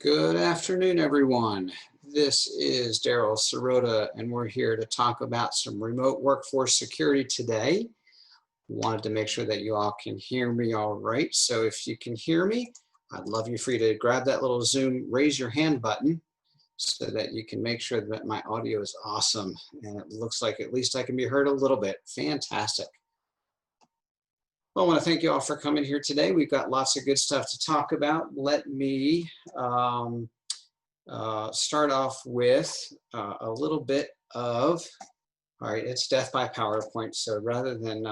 Good afternoon, everyone. This is Daryl Sirota, and we're here to talk about some remote workforce security today. Wanted to make sure that you all can hear me all right. So if you can hear me, I'd love you for you to grab that little Zoom, raise your hand button so that you can make sure that my audio is awesome. And it looks like at least I can be heard a little bit. Fantastic. Well, I want to thank you all for coming here today. We've got lots of good stuff to talk about. Let me start off with a little bit of, all right, it's death by PowerPoint. So rather than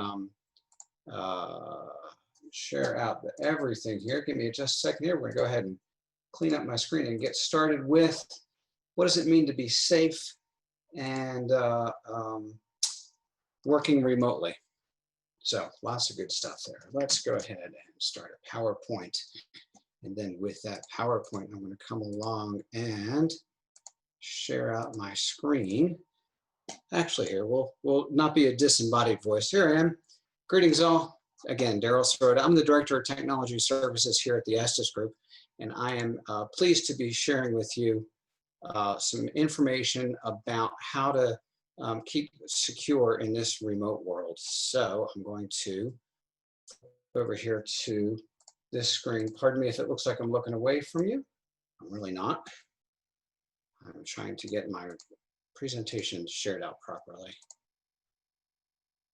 share out everything here, give me just a second here. We're gonna go ahead and clean up my screen and get started with what does it mean to be safe and working remotely. So lots of good stuff there. Let's go ahead and start a PowerPoint. And then with that PowerPoint, I'm going to come along and share out my screen. Actually, here, we'll not be a disembodied voice. Here I am. Greetings all. Again, Daryl Sirota. I'm the Director of Technology Services here at the EstesGroup, and I am pleased to be sharing with you some information about how to keep secure in this remote world. So I'm going to go over here to this screen. Pardon me if it looks like I'm looking away from you. I'm really not. I'm trying to get my presentation shared out properly.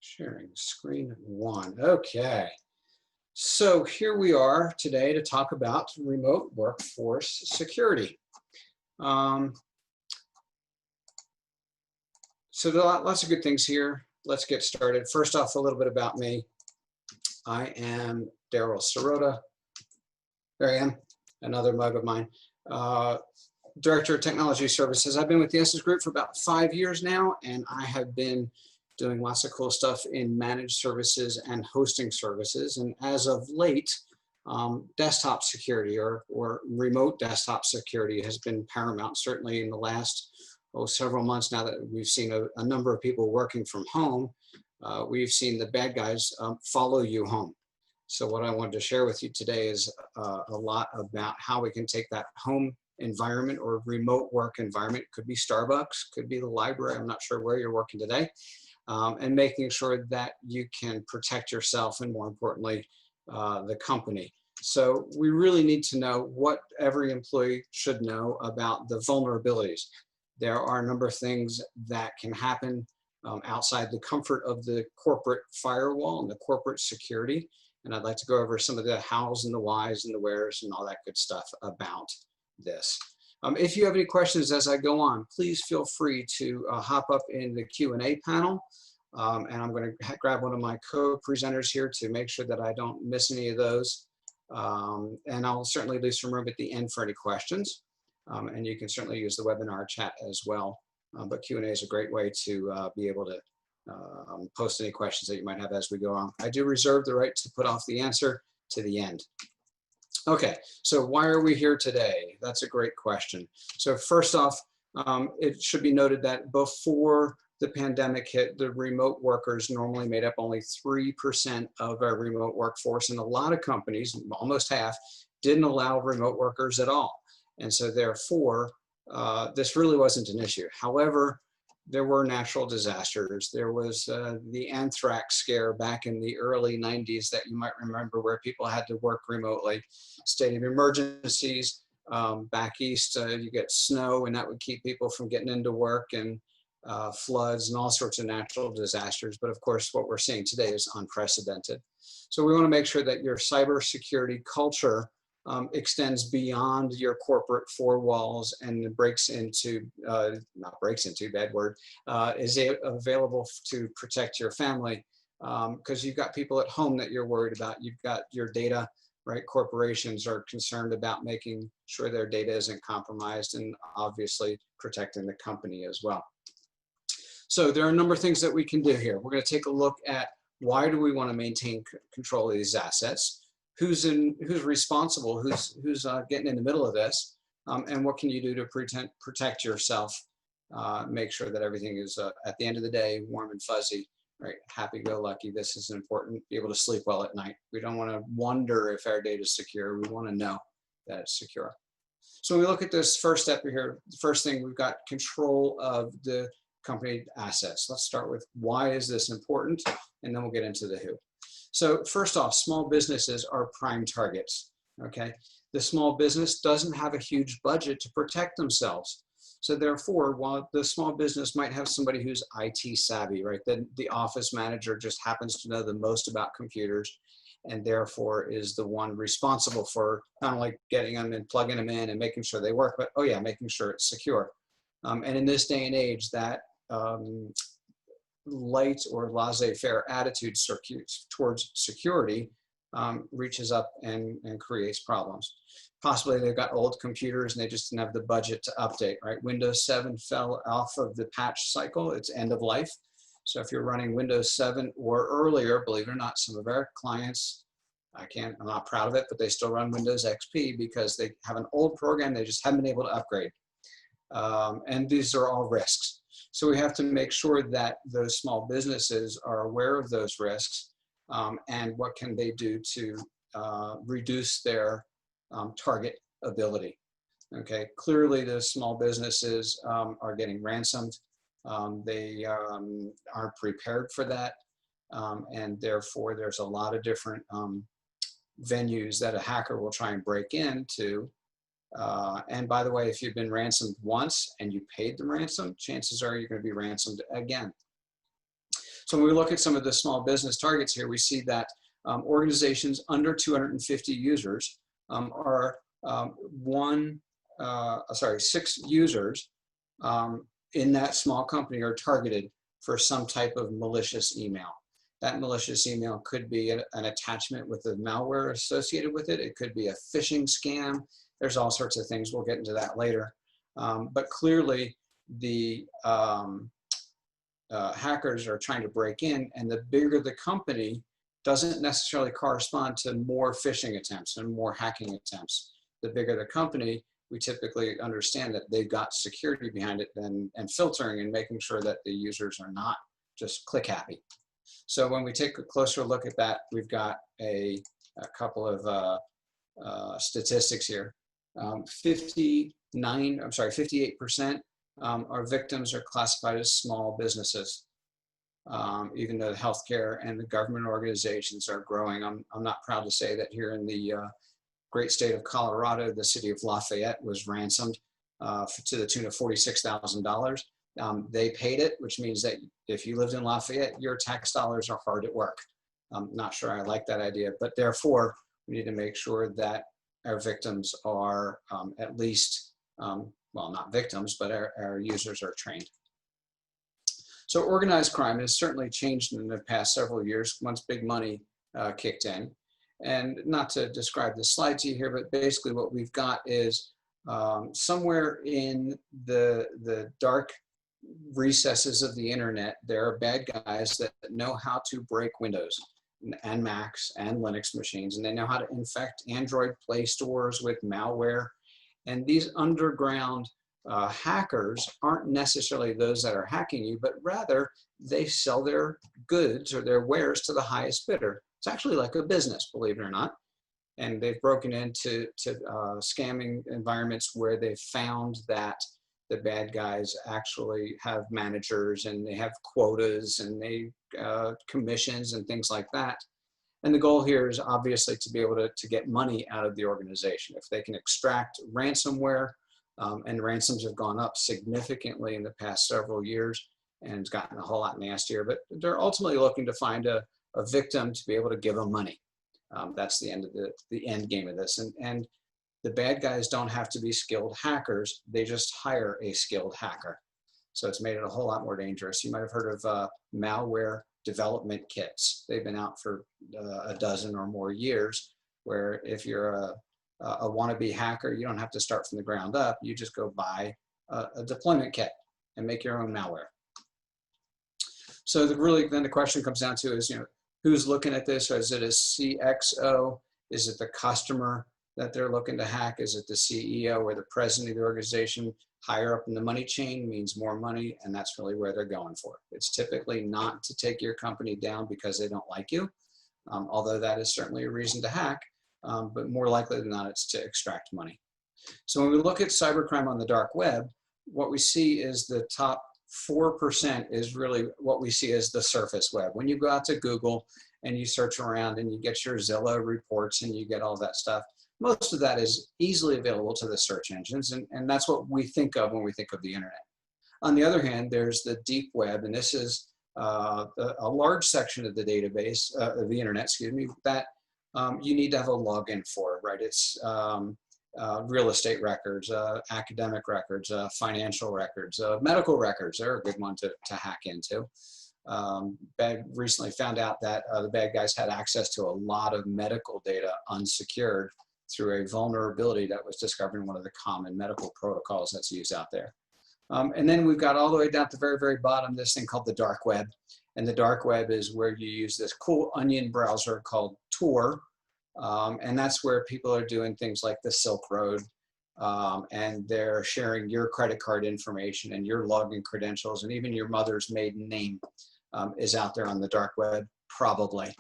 Sharing screen one. Okay. So here we are today to talk about remote workforce security. So there are lots of good things here. Let's get started. First off, a little bit about me. I am Daryl Sirota. There I am, another mug of mine. Director of Technology Services. I've been with the EstesGroup for about 5 years now, and I have been doing lots of cool stuff in managed services and hosting services. And as of late, desktop security or remote desktop security has been paramount, certainly in the last several months now that we've seen a number of people working from home. We've seen the bad guys follow you home. So what I wanted to share with you today is a lot about how we can take that home environment or remote work environment. Could be Starbucks, could be the library. I'm not sure where you're working today. And making sure that you can protect yourself and, more importantly, the company. So we really need to know what every employee should know about the vulnerabilities. There are a number of things that can happen outside the comfort of the corporate firewall and the corporate security. And I'd like to go over some of the hows and the whys and the wheres and all that good stuff about this. If you have any questions as I go on, please feel free to hop up in the Q&A panel. And I'm going to grab one of my co-presenters here to make sure that I don't miss any of those. And I'll certainly leave some room at the end for any questions. And you can certainly use the webinar chat as well. But Q&A is a great way to be able to post any questions that you might have as we go on. I do reserve the right to put off the answer to the end. Okay, so why are we here today? That's a great question. So first off, it should be noted that before the pandemic hit, the remote workers normally made up only 3% of our remote workforce, and a lot of companies, almost half, didn't allow remote workers at all. And so therefore, this really wasn't an issue. However, there were natural disasters. There was the anthrax scare back in the early 90s that you might remember, where people had to work remotely. State of emergencies. Back east, you get snow, and that would keep people from getting into work, and floods and all sorts of natural disasters. But of course, what we're seeing today is unprecedented. So we want to make sure that your cybersecurity culture extends beyond your corporate four walls and breaks into, not breaks into, bad word, is available to protect your family, because you've got people at home that you're worried about. You've got your data, right? Corporations are concerned about making sure their data isn't compromised, and obviously protecting the company as well. So there are a number of things that we can do here. We're going to take a look at why do we want to maintain control of these assets, who's responsible, who's getting in the middle of this, and what can you do to protect yourself, make sure that everything is at the end of the day warm and fuzzy, right? Happy-go-lucky. This is important. Be able to sleep well at night. We don't want to wonder if our data is secure. We want to know that it's secure. So when we look at this first step here, the first thing, we've got control of the company assets. Let's start with why is this important, and then we'll get into the who. So first off, small businesses are prime targets, okay? The small business doesn't have a huge budget to protect themselves. So therefore, while the small business might have somebody who's IT savvy, right? Then the office manager just happens to know the most about computers, and therefore is the one responsible for not only getting them and plugging them in and making sure they work, but oh yeah, making sure it's secure. And in this day and age, that light or laissez-faire attitude towards security reaches up and creates problems. Possibly they've got old computers and they just didn't have the budget to update, right? Windows 7 fell off of the patch cycle, it's end of life. So if you're running Windows 7 or earlier, believe it or not, some of our clients, I'm not proud of it, but they still run Windows XP because they have an old program they just haven't been able to upgrade. And these are all risks. So we have to make sure that those small businesses are aware of those risks and what can they do to reduce their target ability. Okay, clearly the small businesses are getting ransomed. They aren't prepared for that, and therefore there's a lot of different venues that a hacker will try and break into. And by the way, if you've been ransomed once and you paid the ransom, chances are you're going to be ransomed again. So when we look at some of the small business targets here, we see that organizations under 250 users are 6 users in that small company are targeted for some type of malicious email. That malicious email could be an attachment with the malware associated with it. It could be a phishing scam. There's all sorts of things. We'll get into that later. But clearly, the hackers are trying to break in, and the bigger the company doesn't necessarily correspond to more phishing attempts and more hacking attempts. The bigger the company, we typically understand that they've got security behind it and filtering and making sure that the users are not just click happy. So when we take a closer look at that, we've got a couple of statistics here. 58% our victims are classified as small businesses. Even though the healthcare and the government organizations are growing, I'm not proud to say that here in the great state of Colorado, the city of Lafayette was ransomed to the tune of $46,000. They paid it, which means that if you lived in Lafayette, your tax dollars are hard at work. I'm not sure I like that idea, but therefore we need to make sure that our victims are at least, well, not victims, but our users are trained. So organized crime has certainly changed in the past several years once big money kicked in. And not to describe the slide to you here, but basically what we've got is somewhere in the dark recesses of the internet, there are bad guys that know how to break Windows and Macs and Linux machines, and they know how to infect Android Play stores with malware. And these underground hackers aren't necessarily those that are hacking you, but rather they sell their goods or their wares to the highest bidder. It's actually like a business, believe it or not. And they've broken into scamming environments where they've found that the bad guys actually have managers and they have quotas and they commissions and things like that. And the goal here is obviously to be able to get money out of the organization. If they can extract ransomware, and ransoms have gone up significantly in the past several years and it's gotten a whole lot nastier, but they're ultimately looking to find a victim to be able to give them money. That's the end of the end game of this. And the bad guys don't have to be skilled hackers. They just hire a skilled hacker. So it's made it a whole lot more dangerous. You might have heard of malware development kits. They've been out for a dozen or more years, where if you're a wannabe hacker, you don't have to start from the ground up. You just go buy a deployment kit and make your own malware. So then the question comes down to is, who's looking at this? Or is it a CXO? Is it the customer that they're looking to hack? Is it the CEO or the president of the organization? Higher up in the money chain means more money, and that's really where they're going for. It's typically not to take your company down because they don't like you, although that is certainly a reason to hack, but more likely than not, it's to extract money. So when we look at cybercrime on the dark web, what we see is the top 4% is really what we see as the surface web. When you go out to Google and you search around and you get your Zillow reports and you get all that stuff, most of that is easily available to the search engines, and that's what we think of when we think of the internet. On the other hand, there's the deep web, and this is a large section of the database, of the internet, excuse me, that you need to have a login for, right? It's real estate records, academic records, financial records, medical records. They're a good one to hack into. Recently found out that the bad guys had access to a lot of medical data unsecured through a vulnerability that was discovered in one of the common medical protocols that's used out there. And then we've got all the way down at the very, very bottom, this thing called the dark web. And the dark web is where you use this cool onion browser called Tor. And that's where people are doing things like the Silk Road, and they're sharing your credit card information and your login credentials, and even your mother's maiden name is out there on the dark web, probably.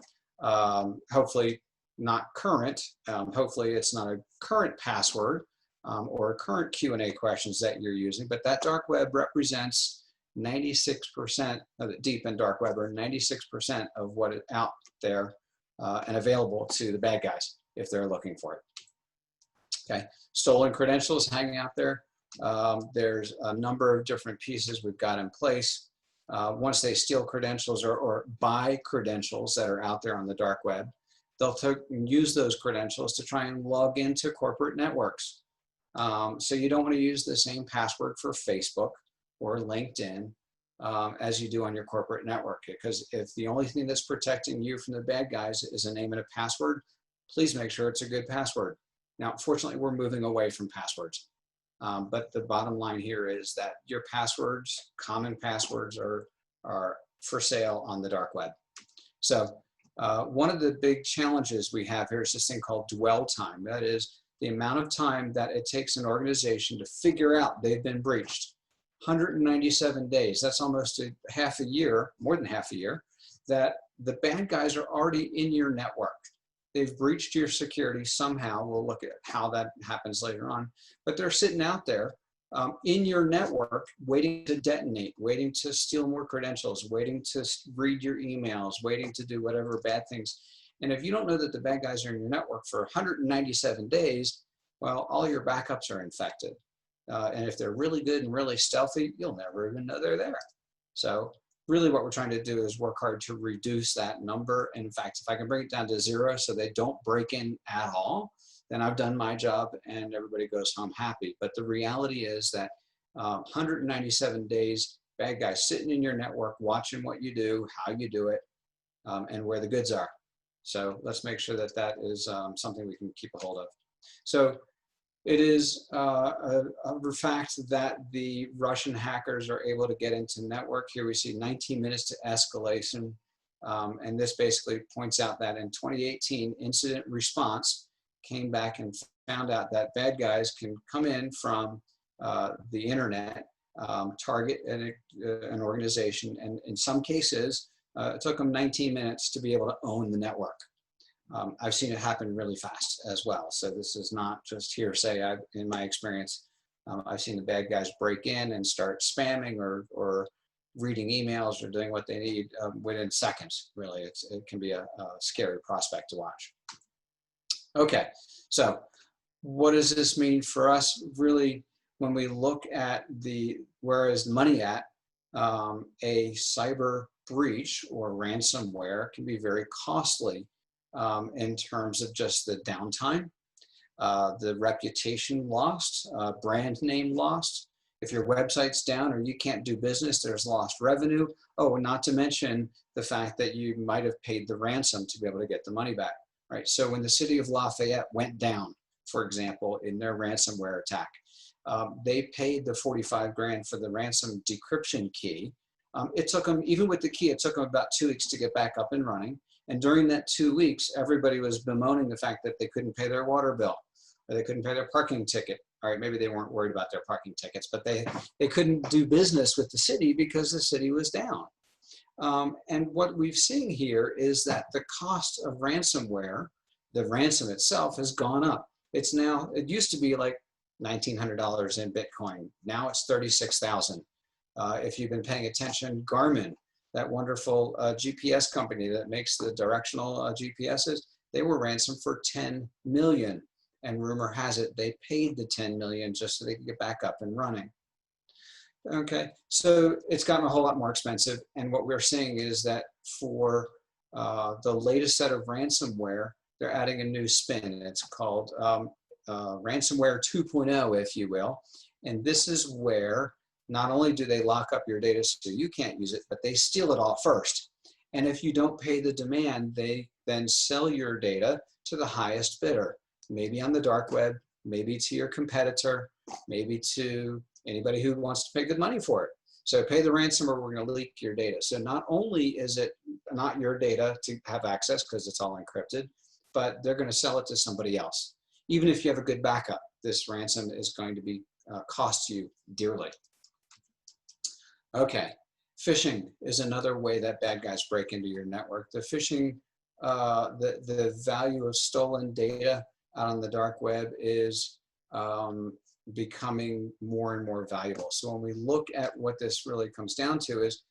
Hopefully not current. Hopefully it's not a current password or current Q&A questions that you're using, but that dark web represents 96% of the deep and dark web, or 96% of what is out there and available to the bad guys if they're looking for it. Okay, stolen credentials hanging out there. There's a number of different pieces we've got in place. Once they steal credentials or buy credentials that are out there on the dark web, they'll use those credentials to try and log into corporate networks. So you don't want to use the same password for Facebook or LinkedIn as you do on your corporate network, because if the only thing that's protecting you from the bad guys is a name and a password, please make sure it's a good password. Now, fortunately, we're moving away from passwords. But the bottom line here is that your passwords, common passwords, are for sale on the dark web. So one of the big challenges we have here is this thing called dwell time. That is the amount of time that it takes an organization to figure out they've been breached. 197 days, that's almost half a year, more than half a year, that the bad guys are already in your network. They've breached your security somehow. We'll look at how that happens later on. But they're sitting out there in your network waiting to detonate, waiting to steal more credentials, waiting to read your emails, waiting to do whatever bad things. And if you don't know that the bad guys are in your network for 197 days, well, all your backups are infected. And if they're really good and really stealthy, you'll never even know they're there. So really what we're trying to do is work hard to reduce that number. And in fact, if I can bring it down to 0 so they don't break in at all, then I've done my job and everybody goes home happy. But the reality is that 197 days, bad guys sitting in your network, watching what you do, how you do it, and where the goods are. So let's make sure that that is something we can keep a hold of. So it is a fact that the Russian hackers are able to get into network. Here we see 19 minutes to escalation. And this basically points out that in 2018, incident response came back and found out that bad guys can come in from the internet, target an organization, and in some cases, it took them 19 minutes to be able to own the network. I've seen it happen really fast as well. So this is not just hearsay. In my experience, I've seen the bad guys break in and start spamming or reading emails or doing what they need within seconds, really. It can be a scary prospect to watch. Okay, so what does this mean for us? Really, when we look at where is money at, a cyber breach or ransomware can be very costly in terms of just the downtime, the reputation lost, brand name lost. If your website's down or you can't do business, there's lost revenue. Oh, not to mention the fact that you might have paid the ransom to be able to get the money back, right? So when the city of Lafayette went down, for example, in their ransomware attack, they paid the 45 grand for the ransom decryption key. It took them, even with the key, it took them about 2 weeks to get back up and running. And during that 2 weeks, everybody was bemoaning the fact that they couldn't pay their water bill or they couldn't pay their parking ticket. All right, maybe they weren't worried about their parking tickets, but they couldn't do business with the city because the city was down. And what we've seen here is that the cost of ransomware, the ransom itself, has gone up. It's now, it used to be like $1,900 in Bitcoin. Now it's 36,000. If you've been paying attention, Garmin, that wonderful GPS company that makes the directional GPSs, they were ransomed for 10 million. And rumor has it they paid the 10 million just so they could get back up and running. Okay, so it's gotten a whole lot more expensive. And what we're seeing is that for the latest set of ransomware, they're adding a new spin. It's called Ransomware 2.0, if you will. And this is where not only do they lock up your data so you can't use it, but they steal it all first. And if you don't pay the demand, they then sell your data to the highest bidder, maybe on the dark web, maybe to your competitor, maybe to anybody who wants to pay good money for it. So pay the ransom or we're going to leak your data. So not only is it not your data to have access because it's all encrypted, but they're going to sell it to somebody else. Even if you have a good backup, this ransom is going to be cost you dearly. Okay, phishing is another way that bad guys break into your network. The phishing, the value of stolen data out on the dark web is becoming more and more valuable. So when we look at what this really comes down to is,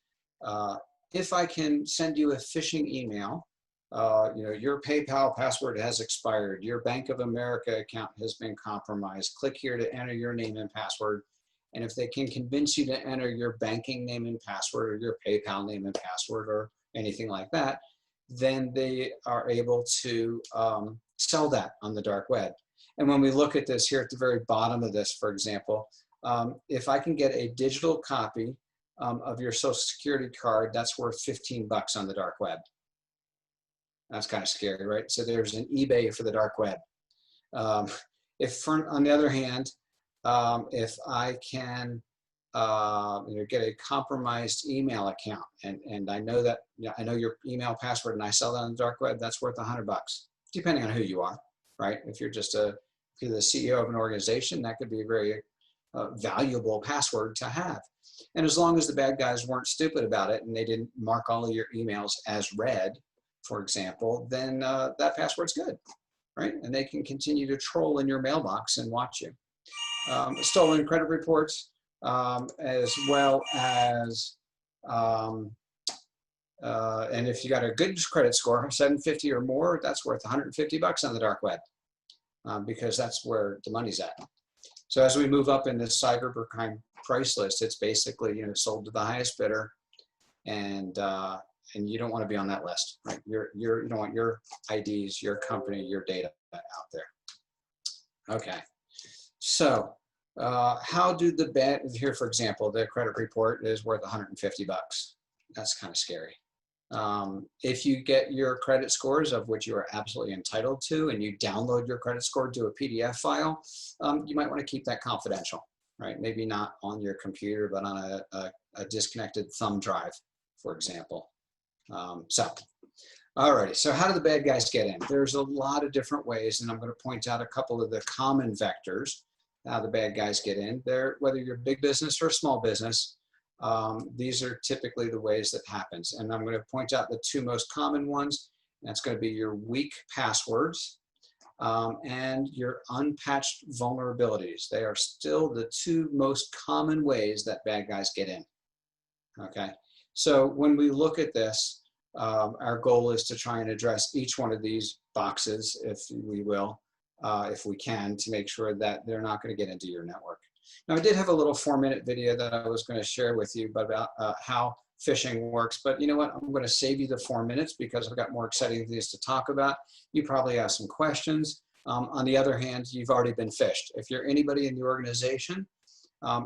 if I can send you a phishing email, you know, your PayPal password has expired, your Bank of America account has been compromised, click here to enter your name and password. And if they can convince you to enter your banking name and password or your PayPal name and password or anything like that, then they are able to sell that on the dark web. And when we look at this here at the very bottom of this, for example, if I can get a digital copy of your Social Security card, that's worth 15 bucks on the dark web. That's kind of scary, right? So there's an eBay for the dark web. If, on the other hand, if I can you know, get a compromised email account, and I know that, you know, I know your email password, and I sell that on the dark web, that's worth 100 bucks, depending on who you are, right? If you're just if you're the CEO of an organization, that could be a very valuable password to have. And as long as the bad guys weren't stupid about it and they didn't mark all of your emails as read, for example, then that password's good, right? And they can continue to troll in your mailbox and watch you. Stolen credit reports, as well as, and if you got a good credit score, 750 or more, that's worth 150 bucks on the dark web, because that's where the money's at. So as we move up in this cybercrime price list, it's basically, you know, sold to the highest bidder, and you don't want to be on that list, right? You don't want your IDs, your company, your data out there. Okay, so how do the bad, here for example, the credit report is worth 150 bucks. That's kind of scary. If you get your credit scores, of which you are absolutely entitled to, and you download your credit score to a PDF file, you might want to keep that confidential, right? Maybe not on your computer, but on a disconnected thumb drive, for example. Alrighty, so how do the bad guys get in? There's a lot of different ways, and I'm going to point out a couple of the common vectors how the bad guys get in. Whether you're big business or small business, these are typically the ways that happens. And I'm going to point out the two most common ones. That's going to be your weak passwords and your unpatched vulnerabilities. They are still the two most common ways that bad guys get in. Okay, so when we look at this, our goal is to try and address each one of these boxes, if we will, if we can, to make sure that they're not going to get into your network. Now, I did have a little 4-minute video that I was going to share with you about how phishing works, but you know what? I'm going to save you the 4 minutes because I've got more exciting things to talk about. You probably have some questions. On the other hand, you've already been phished. If you're anybody in the organization,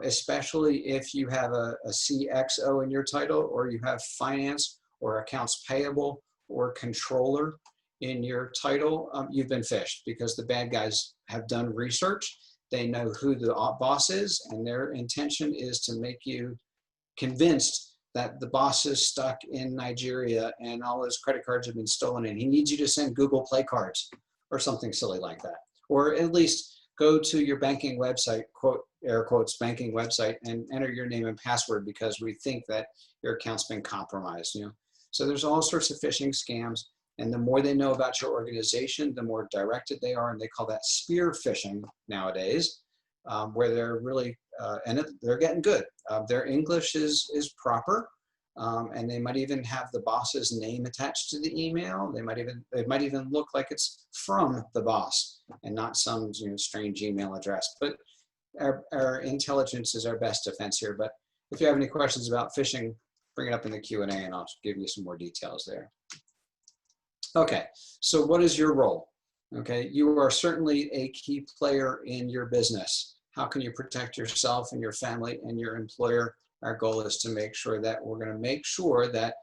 especially if you have a CXO in your title, or you have finance or accounts payable or controller in your title, you've been phished, because the bad guys have done research. They know who the boss is, and their intention is to make you convinced that the boss is stuck in Nigeria and all his credit cards have been stolen, and he needs you to send Google Play cards or something silly like that. Or at least go to your banking website, quote, air quotes, banking website, and enter your name and password because we think that your account's been compromised. You know? So there's all sorts of phishing scams, and the more they know about your organization, the more directed they are, and they call that spear phishing nowadays. where they're really, they're getting good. Their English is proper, and they might even have the boss's name attached to the email. It might even look like it's from the boss and not some strange email address. But our intelligence is our best defense here. But if you have any questions about phishing, bring it up in the Q&A and I'll give you some more details there. Okay, so what is your role? Okay, you are certainly a key player in your business. How can you protect yourself and your family and your employer? Our goal is to make sure that we're going to make sure that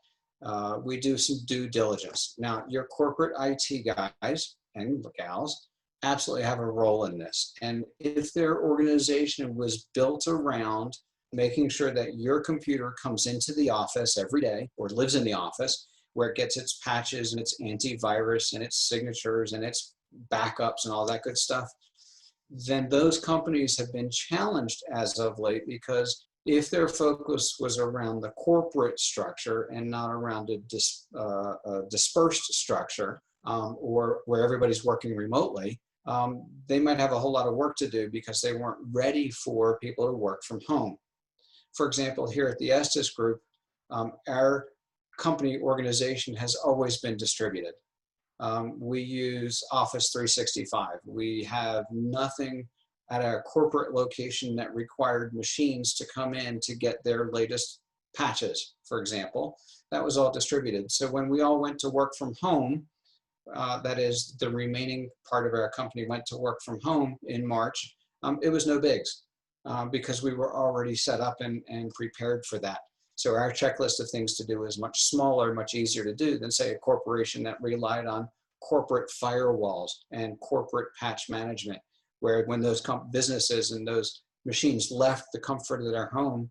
we do some due diligence. Now, your corporate IT guys and gals absolutely have a role in this. And if their organization was built around making sure that your computer comes into the office every day or lives in the office where it gets its patches and its antivirus and its signatures and its backups and all that good stuff, then those companies have been challenged as of late, because if their focus was around the corporate structure and not around a dispersed structure or where everybody's working remotely, they might have a whole lot of work to do because they weren't ready for people to work from home. For example, here at the EstesGroup, our company organization has always been distributed. We use Office 365. We have nothing at our corporate location that required machines to come in to get their latest patches, for example. That was all distributed. So when we all went to work from home, that is, the remaining part of our company went to work from home in March, it was no bigs because we were already set up and prepared for that. So our checklist of things to do is much smaller, much easier to do than, say, a corporation that relied on corporate firewalls and corporate patch management, where when those businesses and those machines left the comfort of their home,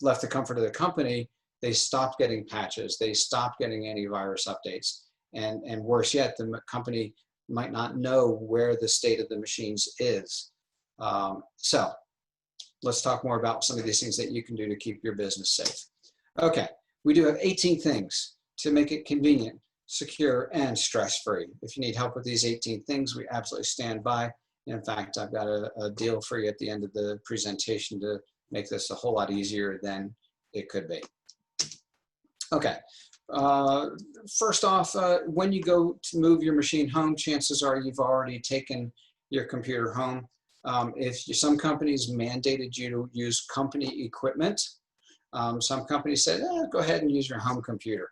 left the comfort of the company, they stopped getting patches, they stopped getting antivirus updates. And worse yet, the company might not know where the state of the machines is. So let's talk more about some of these things that you can do to keep your business safe. Okay, we do have 18 things to make it convenient, secure, and stress-free. If you need help with these 18 things, we absolutely stand by. In fact, I've got a deal for you at the end of the presentation to make this a whole lot easier than it could be. Okay, first off, when you go to move your machine home, chances are you've already taken your computer home. Some companies mandated you to use company equipment. Some companies said, go ahead and use your home computer.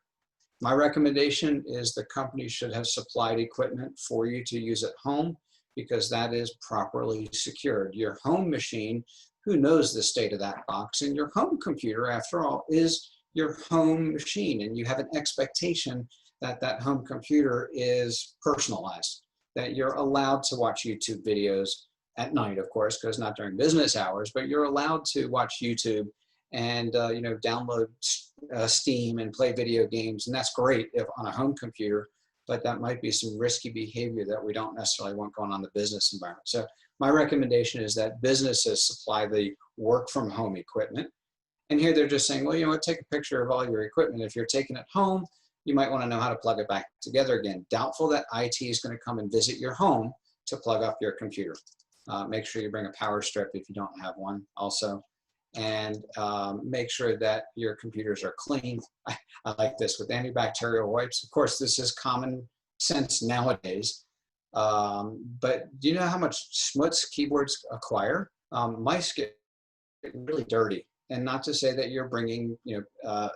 My recommendation is the company should have supplied equipment for you to use at home, because that is properly secured. Your home machine, who knows the state of that box? And your home computer, after all, is your home machine, and you have an expectation that that home computer is personalized, that you're allowed to watch YouTube videos at night, of course, because not during business hours, but you're allowed to watch YouTube and download Steam and play video games, and that's great if on a home computer, but that might be some risky behavior that we don't necessarily want going on in the business environment. So my recommendation is that businesses supply the work from home equipment. And here they're just saying, well, you know what, take a picture of all your equipment. If you're taking it home, you might want to know how to plug it back together again. Doubtful that IT is going to come and visit your home to plug up your computer. Make sure you bring a power strip if you don't have one also. And make sure that your computers are clean. I like this with antibacterial wipes. Of course, this is common sense nowadays. But do you know how much schmutz keyboards acquire? Mice get really dirty. And not to say that you're bringing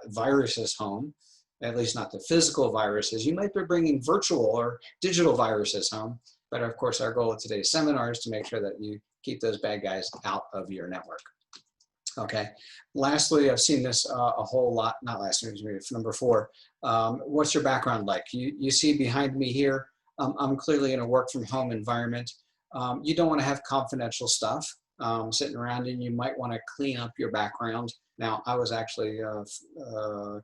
viruses home, at least not the physical viruses. You might be bringing virtual or digital viruses home. But of course, our goal of today's seminar is to make sure that you keep those bad guys out of your network. Okay. Lastly, I've seen this a whole lot, not last week, number 4. What's your background like? You see behind me here, I'm clearly in a work from home environment. You don't want to have confidential stuff sitting around, and you might want to clean up your background. Now, I was actually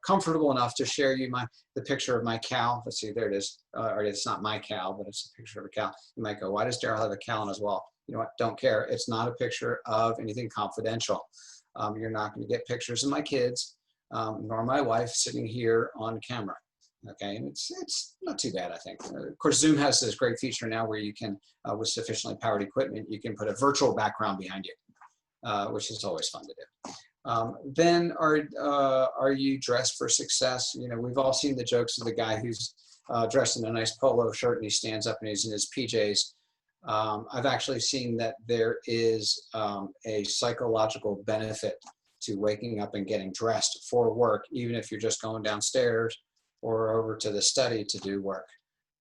comfortable enough to share you the picture of my cow. Let's see, there it is. Or it's not my cow, but it's a picture of a cow. You might go, why does Daryl have a cow on his wall? You know what? Don't care. It's not a picture of anything confidential. You're not going to get pictures of my kids, nor my wife sitting here on camera. Okay, and it's not too bad, I think. Of course, Zoom has this great feature now where you can, with sufficiently powered equipment, you can put a virtual background behind you, which is always fun to do. Then are you dressed for success? You know, we've all seen the jokes of the guy who's dressed in a nice polo shirt and he stands up and he's in his PJs. I've actually seen that there is a psychological benefit to waking up and getting dressed for work, even if you're just going downstairs or over to the study to do work.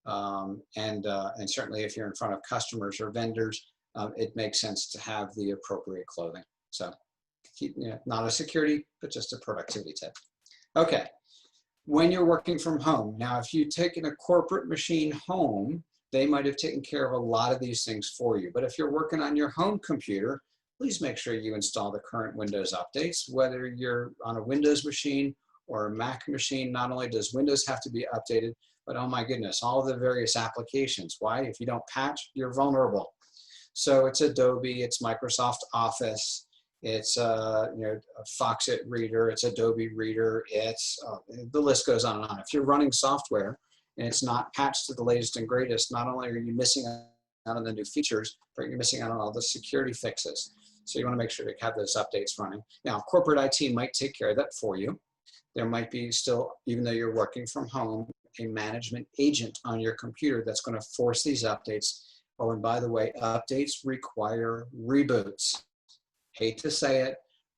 And certainly if you're in front of customers or vendors, it makes sense to have the appropriate clothing. So not a security, but just a productivity tip. Okay, when you're working from home. Now, if you've taken a corporate machine home, they might have taken care of a lot of these things for you. But if you're working on your home computer, please make sure you install the current Windows updates. Whether you're on a Windows machine or a Mac machine, not only does Windows have to be updated, but oh my goodness, all the various applications. Why? If you don't patch, you're vulnerable. So it's Adobe, it's Microsoft Office, it's a Foxit Reader, it's Adobe Reader, it's the list goes on and on. If you're running software and it's not patched to the latest and greatest, not only are you missing out on the new features, but you're missing out on all the security fixes. So you want to make sure to have those updates running. Now, corporate IT might take care of that for you. There might be still, even though you're working from home, a management agent on your computer that's going to force these updates. Oh, and by the way, updates require reboots. Hate to say it,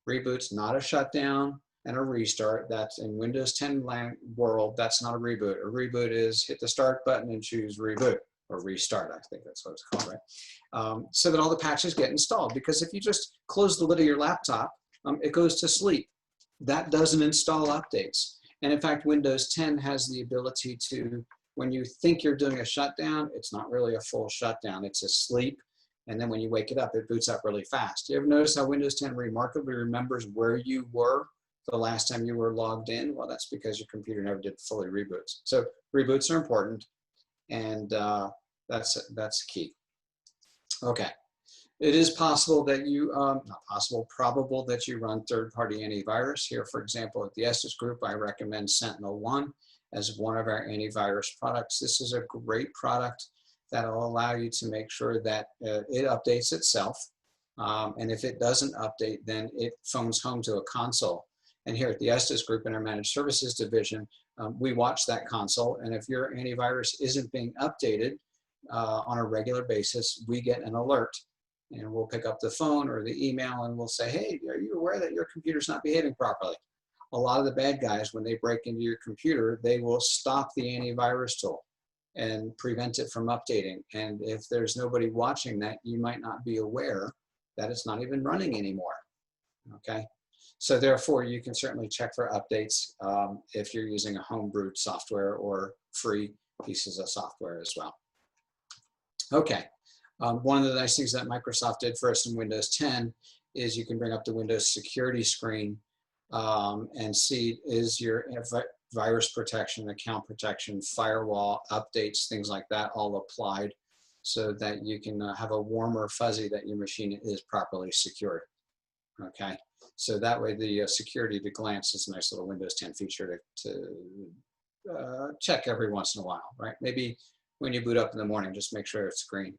reboots, not a shutdown and a restart. That's in Windows 10 world, that's not a reboot. A reboot is hit the start button and choose reboot or restart. I think that's what it's called, right? So that all the patches get installed. Because if you just close the lid of your laptop, it goes to sleep. That doesn't install updates. And in fact, Windows 10 has the ability to, when you think you're doing a shutdown, it's not really a full shutdown, it's a sleep. And then when you wake it up, it boots up really fast. You ever notice how Windows 10 remarkably remembers where you were the last time you were logged in? Well, that's because your computer never did fully reboots. So reboots are important, and that's key. Okay. It is possible that you, not possible, probable that you run third-party antivirus. Here, for example, at the EstesGroup, I recommend SentinelOne as one of our antivirus products. This is a great product that will allow you to make sure that it updates itself. And if it doesn't update, then it phones home to a console. And here at the EstesGroup in our Managed Services division, we watch that console. And if your antivirus isn't being updated on a regular basis, we get an alert. And we'll pick up the phone or the email and we'll say, hey, are you aware that your computer's not behaving properly? A lot of the bad guys, when they break into your computer, they will stop the antivirus tool and prevent it from updating. And if there's nobody watching that, you might not be aware that it's not even running anymore, okay? So therefore, you can certainly check for updates if you're using a homebrewed software or free pieces of software as well. Okay. One of the nice things that Microsoft did for us in Windows 10 is you can bring up the Windows security screen and see is your virus protection, account protection, firewall, updates, things like that all applied so that you can have a warmer fuzzy that your machine is properly secured. Okay, so that way the security at a glance is a nice little Windows 10 feature to check every once in a while, right? Maybe when you boot up in the morning, just make sure it's green.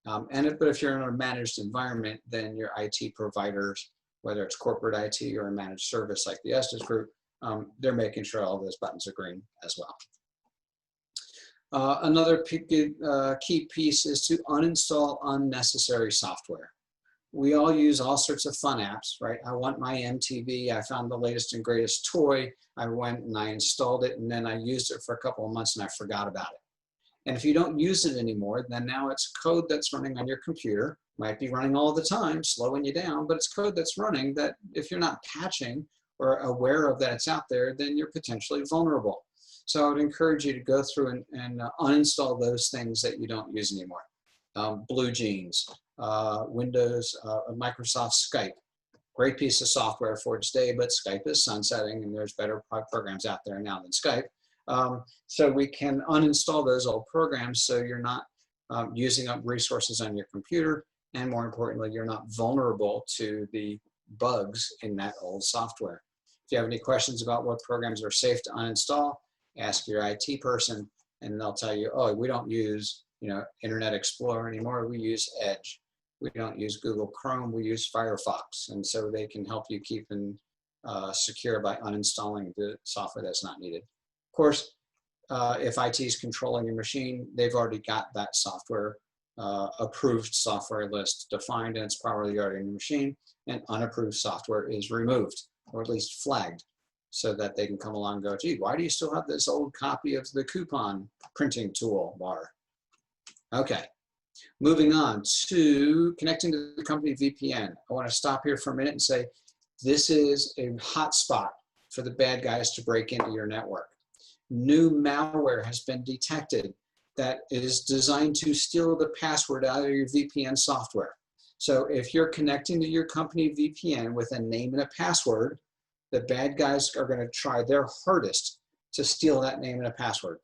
But if you're in a managed environment, then your IT providers, whether it's corporate IT or a managed service like the EstesGroup, they're making sure all those buttons are green as well. Another key piece is to uninstall unnecessary software. We all use all sorts of fun apps, right? I want my MTV, I found the latest and greatest toy, I went and I installed it, and then I used it for a couple of months and I forgot about it. And if you don't use it anymore, then now it's code that's running on your computer, might be running all the time, slowing you down, but it's code that's running that if you're not patching or aware of that it's out there, then you're potentially vulnerable. So I would encourage you to go through and uninstall those things that you don't use anymore. Blue Jeans, Windows, Microsoft Skype, great piece of software for today, but Skype is sunsetting and there's better programs out there now than Skype. So we can uninstall those old programs so you're not using up resources on your computer, and more importantly, you're not vulnerable to the bugs in that old software. If you have any questions about what programs are safe to uninstall, ask your IT person, and they'll tell you, oh, we don't use, Internet Explorer anymore. We use Edge. We don't use Google Chrome. We use Firefox. And so they can help you keep secure by uninstalling the software that's not needed. Of course, if IT is controlling your machine, they've already got that software approved software list defined, and it's probably already in your machine, and unapproved software is removed, or at least flagged, so that they can come along and go, gee, why do you still have this old copy of the coupon printing tool bar? Okay, moving on to connecting to the company VPN. I want to stop here for a minute and say, this is a hot spot for the bad guys to break into your network. New malware has been detected that is designed to steal the password out of your VPN software. So if you're connecting to your company VPN with a name and a password, the bad guys are going to try their hardest to steal that name and a password.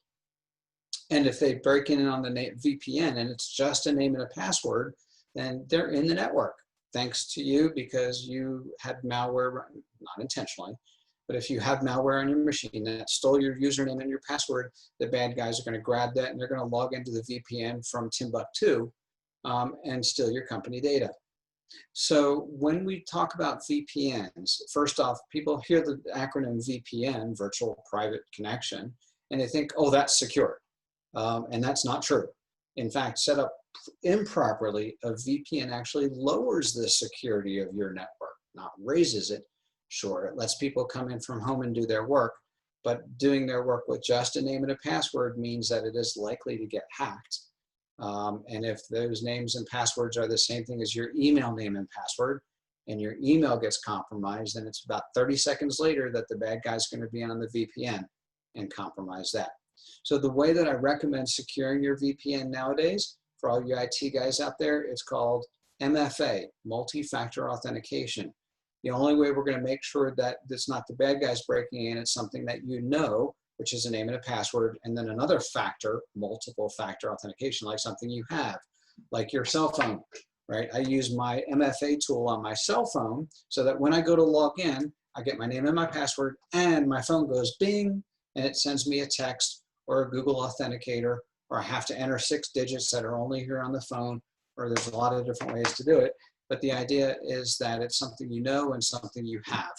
And if they break in on the VPN and it's just a name and a password, then they're in the network, thanks to you, because you had malware, not intentionally, but if you have malware on your machine that stole your username and your password, the bad guys are going to grab that and they're going to log into the VPN from Timbuktu and steal your company data. So when we talk about VPNs, first off, people hear the acronym VPN, Virtual Private Connection, and they think, oh, that's secure. And that's not true. In fact, set up improperly, a VPN actually lowers the security of your network, not raises it. Sure, it lets people come in from home and do their work, but doing their work with just a name and a password means that it is likely to get hacked. And if those names and passwords are the same thing as your email name and password, and your email gets compromised, then it's about 30 seconds later that the bad guy's going to be on the VPN and compromise that. So the way that I recommend securing your VPN nowadays, for all you IT guys out there, it's called MFA, multi-factor authentication. The only way we're going to make sure that it's not the bad guys breaking in, it's something that you know, which is a name and a password, and then another factor, multiple factor authentication, like something you have, like your cell phone, right? I use my MFA tool on my cell phone so that when I go to log in, I get my name and my password, and my phone goes bing, and it sends me a text or a Google Authenticator, or I have to enter 6 digits that are only here on the phone, or there's a lot of different ways to do it. But the idea is that it's something you know and something you have.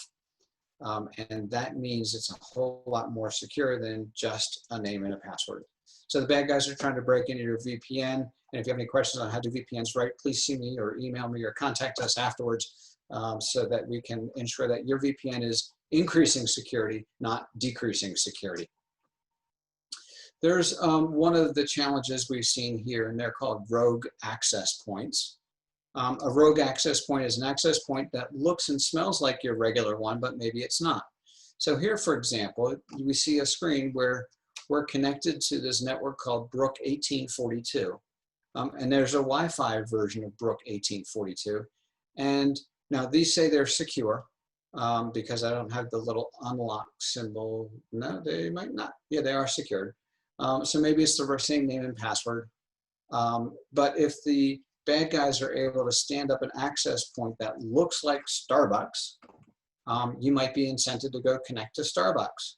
And that means it's a whole lot more secure than just a name and a password. So the bad guys are trying to break into your VPN. And if you have any questions on how to do VPNs right, please see me or email me or contact us afterwards so that we can ensure that your VPN is increasing security, not decreasing security. There's one of the challenges we've seen here, and they're called rogue access points. A rogue access point is an access point that looks and smells like your regular one, but maybe it's not. So here, for example, we see a screen where we're connected to this network called Brook 1842. And there's a Wi-Fi version of Brook 1842. And now these say they're secure because I don't have the little unlock symbol. No, they might not. Yeah, they are secured. So maybe it's the same name and password. But if the bad guys are able to stand up an access point that looks like Starbucks, you might be incented to go connect to Starbucks.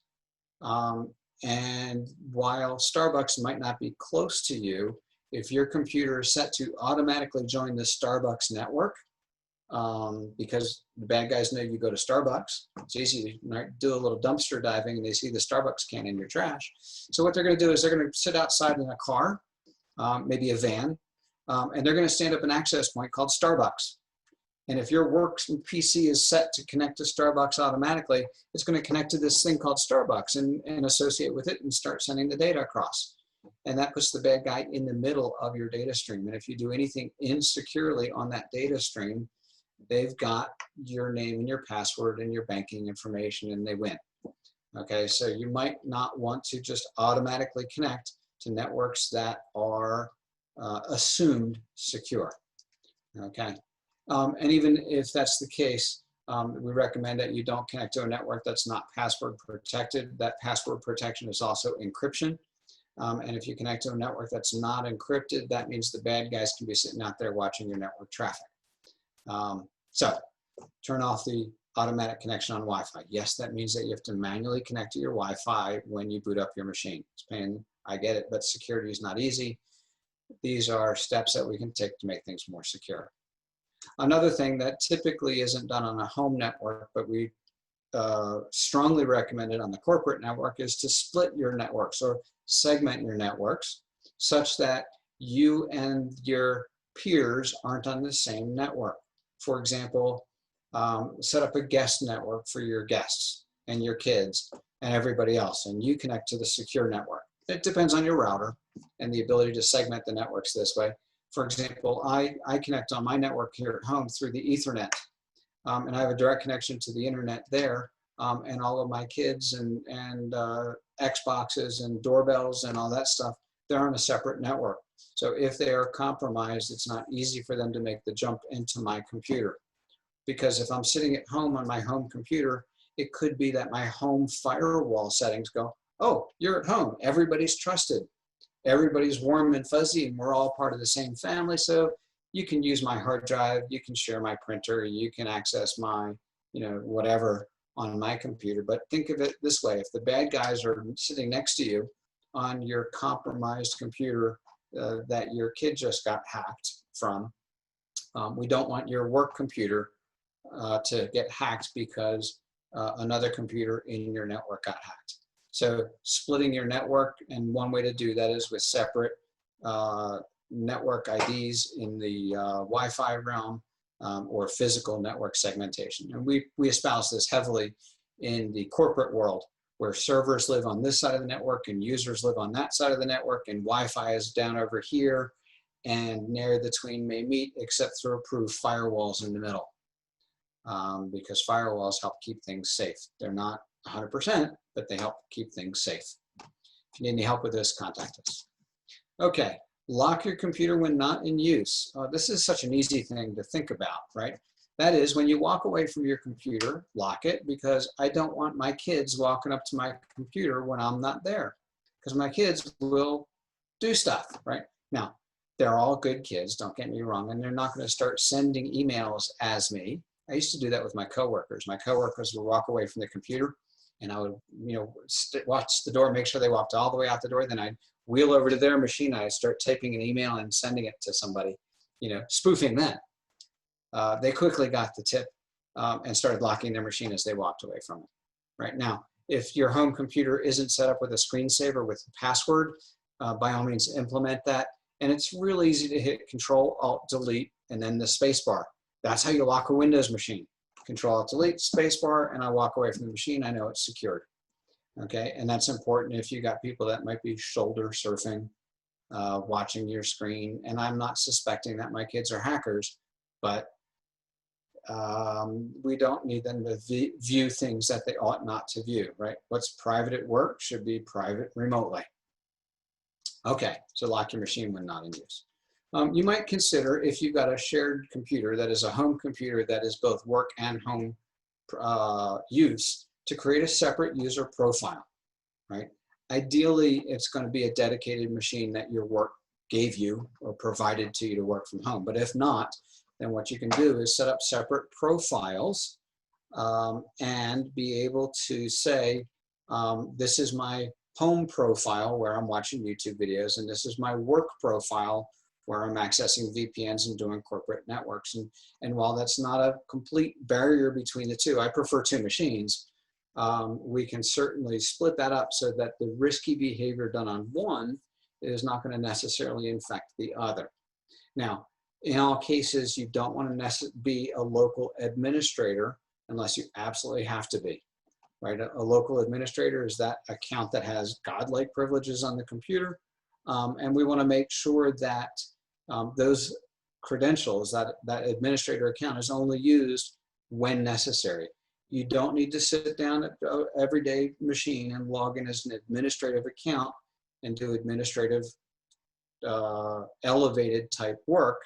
And while Starbucks might not be close to you, if your computer is set to automatically join the Starbucks network, because the bad guys know you go to Starbucks, it's easy to do a little dumpster diving and they see the Starbucks can in your trash. So what they're going to do is they're going to sit outside in a car, maybe a van, and they're going to stand up an access point called Starbucks. And if your work PC is set to connect to Starbucks automatically, it's going to connect to this thing called Starbucks and associate with it and start sending the data across. And that puts the bad guy in the middle of your data stream. And if you do anything insecurely on that data stream, they've got your name and your password and your banking information, and they win. Okay, so you might not want to just automatically connect to networks that are assumed secure. Okay, and even if that's the case, we recommend that you don't connect to a network that's not password protected. That password protection is also encryption. And if you connect to a network that's not encrypted, that means the bad guys can be sitting out there watching your network traffic. So turn off the automatic connection on Wi-Fi. Yes, that means that you have to manually connect to your Wi-Fi when you boot up your machine. It's pain, I get it, but security is not easy. These are steps that we can take to make things more secure. Another thing that typically isn't done on a home network, but we strongly recommend it on the corporate network, is to split your networks or segment your networks such that you and your peers aren't on the same network. For example, set up a guest network for your guests and your kids and everybody else, and you connect to the secure network. It depends on your router and the ability to segment the networks this way. For example, I connect on my network here at home through the Ethernet, and I have a direct connection to the internet there, and all of my kids and Xboxes and doorbells and all that stuff, they're on a separate network. So if they are compromised, it's not easy for them to make the jump into my computer. Because if I'm sitting at home on my home computer, it could be that my home firewall settings go, oh, you're at home, everybody's trusted, everybody's warm and fuzzy, and we're all part of the same family, so you can use my hard drive, you can share my printer, you can access my, whatever on my computer. But think of it this way: if the bad guys are sitting next to you on your compromised computer that your kid just got hacked from, we don't want your work computer to get hacked because another computer in your network got hacked. So splitting your network, and one way to do that is with separate network IDs in the Wi-Fi realm, or physical network segmentation. And we espouse this heavily in the corporate world, where servers live on this side of the network and users live on that side of the network, and Wi-Fi is down over here, and ne'er the twain may meet except through approved firewalls in the middle, because firewalls help keep things safe. They're not 100%, but they help keep things safe. If you need any help with this, contact us. Okay, lock your computer when not in use. This is such an easy thing to think about, right? That is, when you walk away from your computer, lock it, because I don't want my kids walking up to my computer when I'm not there, because my kids will do stuff, right? Now, they're all good kids, don't get me wrong, and they're not going to start sending emails as me. I used to do that with my coworkers. My coworkers would walk away from the computer, and I would, watch the door, make sure they walked all the way out the door. Then I'd wheel over to their machine. I'd start typing an email and sending it to somebody, spoofing them. They quickly got the tip and started locking their machine as they walked away from it. Right now, if your home computer isn't set up with a screensaver with a password, by all means implement that. And it's real easy to hit Control Alt Delete and then the space bar. That's how you lock a Windows machine. Control Alt Delete, space bar, and I walk away from the machine. I know it's secured. Okay, and that's important if you got people that might be shoulder surfing, watching your screen. And I'm not suspecting that my kids are hackers, but we don't need them to view things that they ought not to view, right? What's private at work should be private remotely. Okay, so lock your machine when not in use. You might consider, if you've got a shared computer that is a home computer that is both work and home use, to create a separate user profile, right? Ideally, it's going to be a dedicated machine that your work gave you or provided to you to work from home. But if not, then what you can do is set up separate profiles and be able to say, this is my home profile where I'm watching YouTube videos, and this is my work profile where I'm accessing VPNs and doing corporate networks. And while that's not a complete barrier between the two, I prefer two machines, we can certainly split that up so that the risky behavior done on one is not going to necessarily infect the other. Now, in all cases, you don't want to be a local administrator unless you absolutely have to be, right? A local administrator is that account that has godlike privileges on the computer. And we want to make sure that those credentials, that administrator account, is only used when necessary. You don't need to sit down at an everyday machine and log in as an administrative account and do administrative elevated type work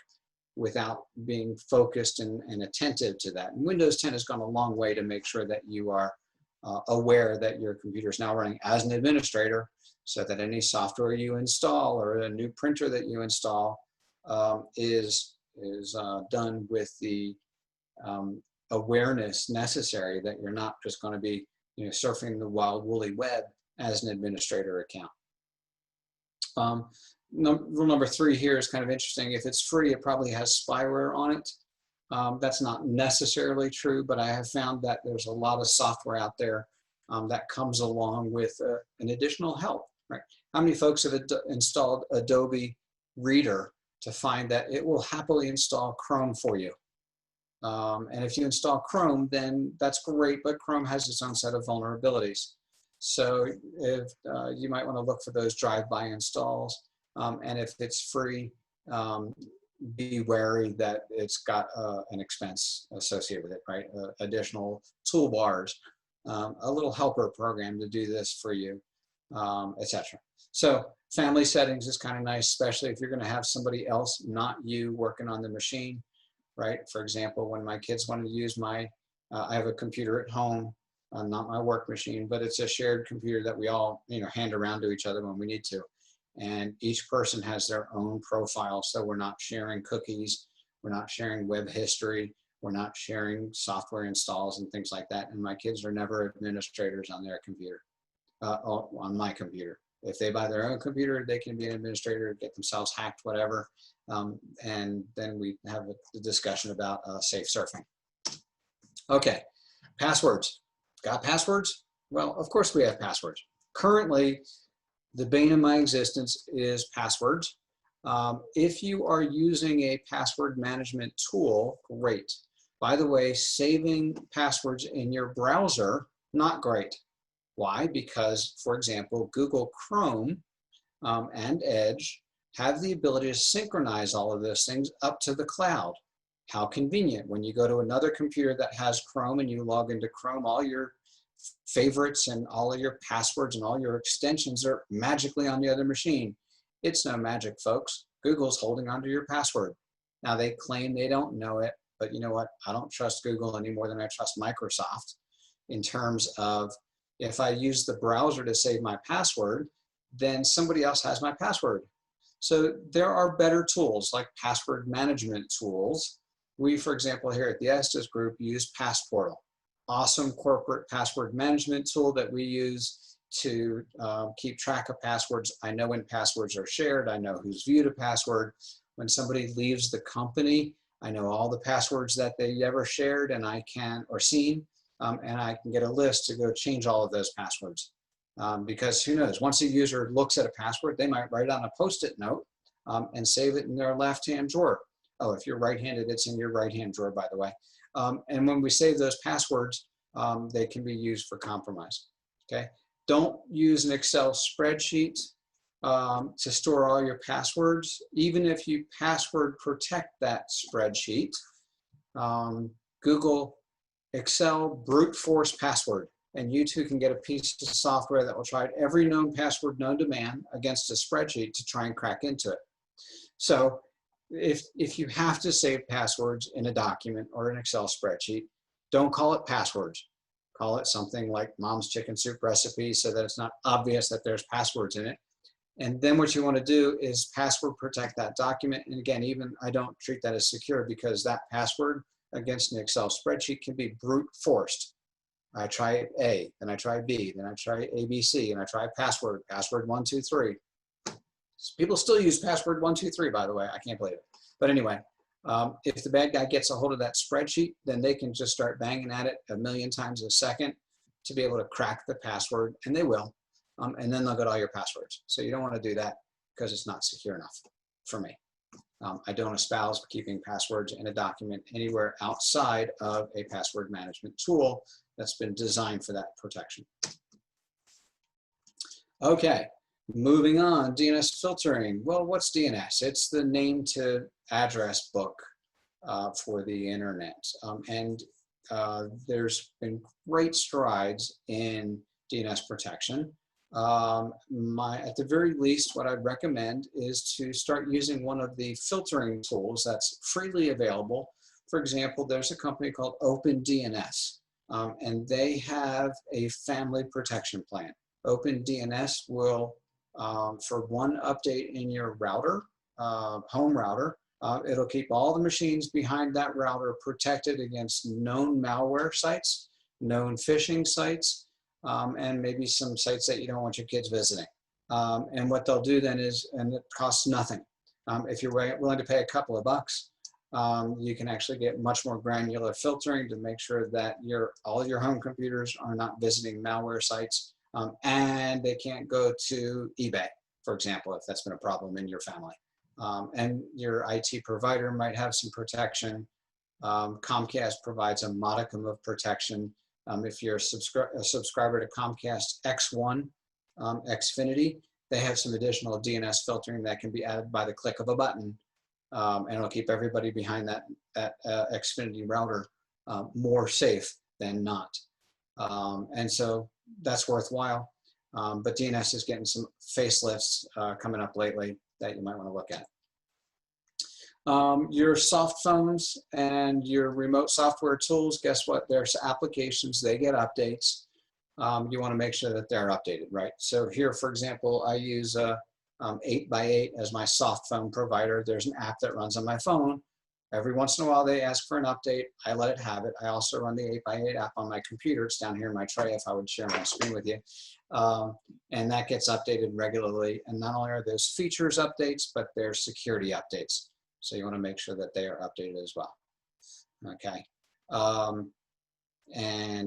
without being focused and attentive to that. And Windows 10 has gone a long way to make sure that you are aware that your computer is now running as an administrator, so that any software you install or a new printer that you install is done with the awareness necessary that you're not just going to be, surfing the wild woolly web as an administrator account. Rule number 3 here is kind of interesting. If it's free, it probably has spyware on it. That's not necessarily true, but I have found that there's a lot of software out there that comes along with an additional help, right? How many folks have installed Adobe Reader to find that it will happily install Chrome for you? And if you install Chrome, then that's great, but Chrome has its own set of vulnerabilities. So if you might want to look for those drive-by installs, and if it's free, be wary that it's got an expense associated with it, right? Additional toolbars, a little helper program to do this for you, etc. So family settings is kind of nice, especially if you're going to have somebody else, not you, working on the machine, right? For example, when my kids wanted to use I have a computer at home, not my work machine, but it's a shared computer that we all, hand around to each other when we need to. And each person has their own profile, so we're not sharing cookies, we're not sharing web history, we're not sharing software installs and things like that. And my kids are never administrators on their computer, on my computer. If they buy their own computer, they can be an administrator, get themselves hacked, whatever. And then we have a discussion about safe surfing. Okay, passwords. Got passwords? Well, of course we have passwords. Currently, the bane of my existence is passwords. If you are using a password management tool, great. By the way, saving passwords in your browser, not great. Why? Because, for example, Google Chrome and Edge have the ability to synchronize all of those things up to the cloud. How convenient. When you go to another computer that has Chrome and you log into Chrome, all your favorites and all of your passwords and all your extensions are magically on the other machine. It's no magic, folks. Google's holding onto your password. Now, they claim they don't know it, but you know what? I don't trust Google any more than I trust Microsoft in terms of, if I use the browser to save my password, then somebody else has my password. So there are better tools like password management tools. We, for example, here at the EstesGroup use Passportal. Awesome corporate password management tool that we use to keep track of passwords. I know when passwords are shared. I know who's viewed a password. When somebody leaves the company, I know all the passwords that they ever shared and I can, or seen, and I can get a list to go change all of those passwords. Because who knows, once a user looks at a password, they might write on a Post-it note and save it in their left-hand drawer. Oh, if you're right-handed, it's in your right-hand drawer, by the way. And when we save those passwords, they can be used for compromise, okay? Don't use an Excel spreadsheet to store all your passwords. Even if you password protect that spreadsheet, Google Excel brute force password, and you too can get a piece of software that will try every known password known to man against a spreadsheet to try and crack into it. So if you have to save passwords in a document or an Excel spreadsheet, don't call it passwords. Call it something like mom's chicken soup recipe so that it's not obvious that there's passwords in it. And then what you want to do is password protect that document. And again, even I don't treat that as secure because that password against an Excel spreadsheet can be brute forced. I try A, then I try B, then I try ABC, and I try password 123. People still use password 123, by the way. I can't believe it. But anyway, if the bad guy gets a hold of that spreadsheet, then they can just start banging at it 1,000,000 times a second to be able to crack the password, and they will. And then they'll get all your passwords. So you don't want to do that because it's not secure enough for me. I don't espouse keeping passwords in a document anywhere outside of a password management tool that's been designed for that protection. Okay, moving on, DNS filtering. Well, what's DNS? It's the name to address book for the internet. There's been great strides in DNS protection. At the very least, what I'd recommend is to start using one of the filtering tools that's freely available. For example, there's a company called OpenDNS, and they have a family protection plan. OpenDNS will, for one update in your router, home router, It'll keep all the machines behind that router protected against known malware sites, known phishing sites, and maybe some sites that you don't want your kids visiting. And what they'll do then is, and it costs nothing. If you're willing to pay a couple of bucks, you can actually get much more granular filtering to make sure that all your home computers are not visiting malware sites, and they can't go to eBay, for example, if that's been a problem in your family. And your IT provider might have some protection. Comcast provides a modicum of protection. If you're a subscriber to Comcast X1, Xfinity, they have some additional DNS filtering that can be added by the click of a button. And it'll keep everybody behind that Xfinity router more safe than not. And so that's worthwhile. But DNS is getting some facelifts coming up lately that you might want to look at. Your soft phones and your remote software tools, guess what? There's applications, they get updates. You want to make sure that they're updated, right? So here, for example, I use 8x8 as my soft phone provider. There's an app that runs on my phone. Every once in a while, they ask for an update. I let it have it. I also run the 8x8 app on my computer. It's down here in my tray if I would share my screen with you. And that gets updated regularly. And not only are those features updates, but they're security updates. So you want to make sure that they are updated as well. Okay. And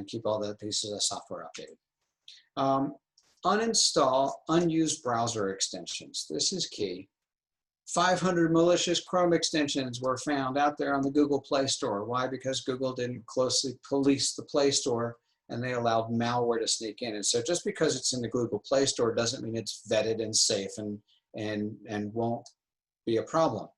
keep all the pieces of software updated. Uninstall unused browser extensions. This is key. 500 malicious Chrome extensions were found out there on the Google Play Store. Why? Because Google didn't closely police the Play Store and they allowed malware to sneak in. And so just because it's in the Google Play Store doesn't mean it's vetted and safe and won't be a problem.